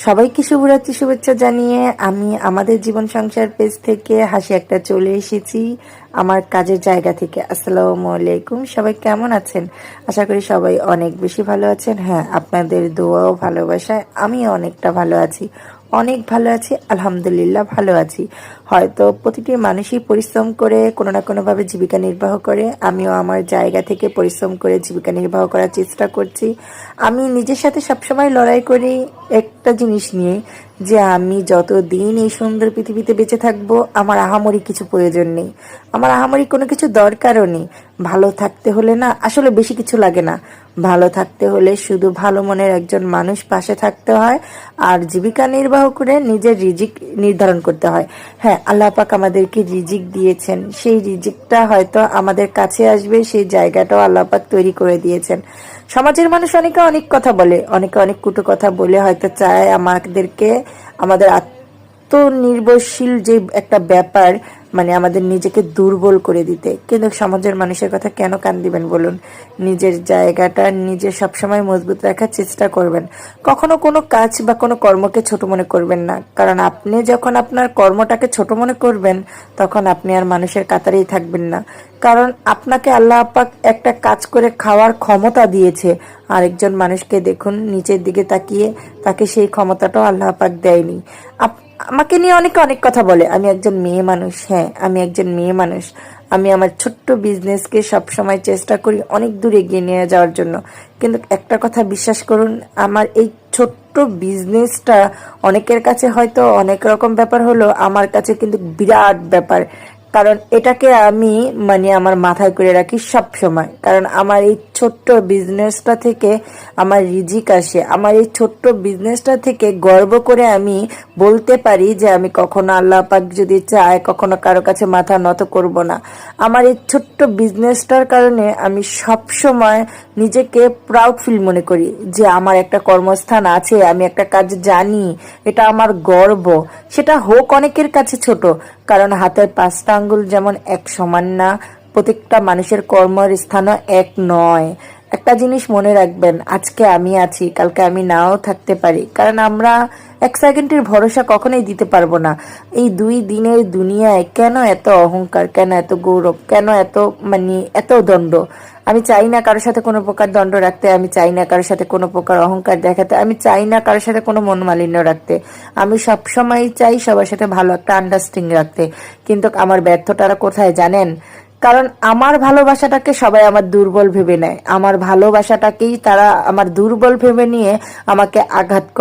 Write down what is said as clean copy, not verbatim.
সবাইকে শুভরাত্রি শুভেচ্ছা জানিয়ে আমি আমাদের জীবন সংসার পেজ থেকে হাসি একটা চলে এসেছি আমার কাজের জায়গা থেকে। আসসালামু আলাইকুম, সবাই কেমন আছেন? আশা করি সবাই অনেক বেশি ভালো আছেন। হ্যাঁ, আপনাদের দোয়া ও ভালোবাসায় আমি অনেকটা ভালো আছি, অনেক ভালো আছি, আলহামদুলিল্লাহ ভালো আছি। হয়তো প্রতিটি মানুষই পরিশ্রম করে কোনো না কোনোভাবে জীবিকা নির্বাহ করে, আমিও আমার জায়গা থেকে পরিশ্রম করে জীবিকা নির্বাহ করার চেষ্টা করছি। আমি নিজের সাথে সবসময় লড়াই করি একটা জিনিস নিয়ে, যে আমি যতদিন এই সুন্দর পৃথিবীতে বেঁচে থাকবো আমার আহামরি কিছু প্রয়োজন নেই, আমার আহামরি কোনো কিছু দরকারও নেই। ভালো থাকতে হলে না আসলে বেশি কিছু লাগে না, ভালো থাকতে হলে শুধু ভালো মনের একজন মানুষ পাশে থাকতে হয় আর জীবিকা নির্বাহ করে নিজের রিজিক নির্ধারণ করতে হয়। হ্যাঁ, আল্লাহ পাক আমাদেরকে রিজিক দিয়েছেন, সেই রিজিকটা হয়তো আমাদের কাছে আসবে, সেই জায়গাটাও আল্লাহ পাক তৈরি করে দিয়েছেন। সমাজের মানুষ অনেকে অনেক কথা বলে, অনেকে অনেক কুটু কথা বলে হয়তো চায় আমাদেরকে, আমাদের আত্মনির্ভরশীল যে একটা ব্যাপার, মানে আমাদের নিজেকে দুর্বল করে দিতে। কিন্তু সমাজের মানুষের কথা কেন কান দিবেন বলুন? নিজের জায়গাটা নিজে সবসময় মজবুত রাখার চেষ্টা করবেন। কখনো কোনো কাজ বা কোনো কর্মকে ছোট মনে করবেন না, কারণ আপনি যখন আপনার কর্মটাকে ছোট মনে করবেন তখন আপনি আর মানুষের কাতারেই থাকবেন না। কারণ আপনাকে আল্লাহ পাক একটা কাজ করে খাওয়ার ক্ষমতা দিয়েছে, আরেকজন মানুষকে দেখুন নিচের দিকে তাকিয়ে, তাকে সেই ক্ষমতাটাও আল্লাহ পাক দেয়নি। আমাকে নিয়ে অনেকে অনেক কথা বলে, আমি একজন মেয়ে মানুষ। হ্যাঁ, আমি একজন মেয়ে মানুষ। আমি আমার ছোট্ট বিজনেসকে সবসময় চেষ্টা করি অনেক দূর এগিয়ে নিয়ে যাওয়ার জন্য। কিন্তু একটা কথা বিশ্বাস করুন, আমার এই ছোট্ট বিজনেসটা অনেকের কাছে হয়তো অনেক রকম ব্যাপার হলো, আমার কাছে কিন্তু বিরাট ব্যাপার। কারণ এটাকে আমি মানে আমার মাথায় করে রাখি সব সময়, কারণ আমার এই ছোট্ট বিজনেসটা থেকে আমার রিজিক আসে। আমার এই ছোট্ট বিজনেসটা থেকে গর্ব করে আমি বলতে পারি যে আমি কখনো আল্লাহ পাক যদি চায় কখনো কারো কাছে মাথা নত করব না। আমার এই ছোট্ট বিজনেসটার কারণে আমি সব সময় নিজেকে প্রাউড ফিল মনে করি যে আমার একটা কর্মস্থান আছে, আমি একটা কাজ জানি, এটা আমার গর্ব। সেটা হোক অনেকের কাছে ছোট, কারণ হাতের 5টা আঙ্গুল যেমন এক সমান না, প্রত্যেকটা মানুষের কর্মের স্থানও এক নয়। একটা জিনিস মনে রাখবেন, আজকে আমি আছি, কালকে আমি নাও থাকতে পারি, কারণ আমরা এক সেকেন্ডের ভরসা কখনোই দিতে পারবো না। এই 2 দিনের দুনিয়ায় কেন এত অহংকার, কেন এত গৌরব, কেন এত মানে এত দণ্ড? আমি চাই না কারোর সাথে কোনো প্রকার দণ্ড রাখতে, আমি চাই না কারোর সাথে কোনো প্রকার অহংকার দেখাতে, আমি চাই না কারোর সাথে কোনো মনোমালিন্য রাখতে। আমি সবসময় চাই সবার সাথে ভালো একটা আন্ডারস্ট্যান্ডিং রাখতে। কিন্তু আমার ব্যর্থতারা কোথায় জানেন? কারণ আমার ভালোবাসাটাকে সবাই আমার দুর্বল ভেবে নেয়, আমার ভালোবাসাটাকেই তারা আমার দুর্বল ভেবে নিয়ে আমাকে আঘাত করে।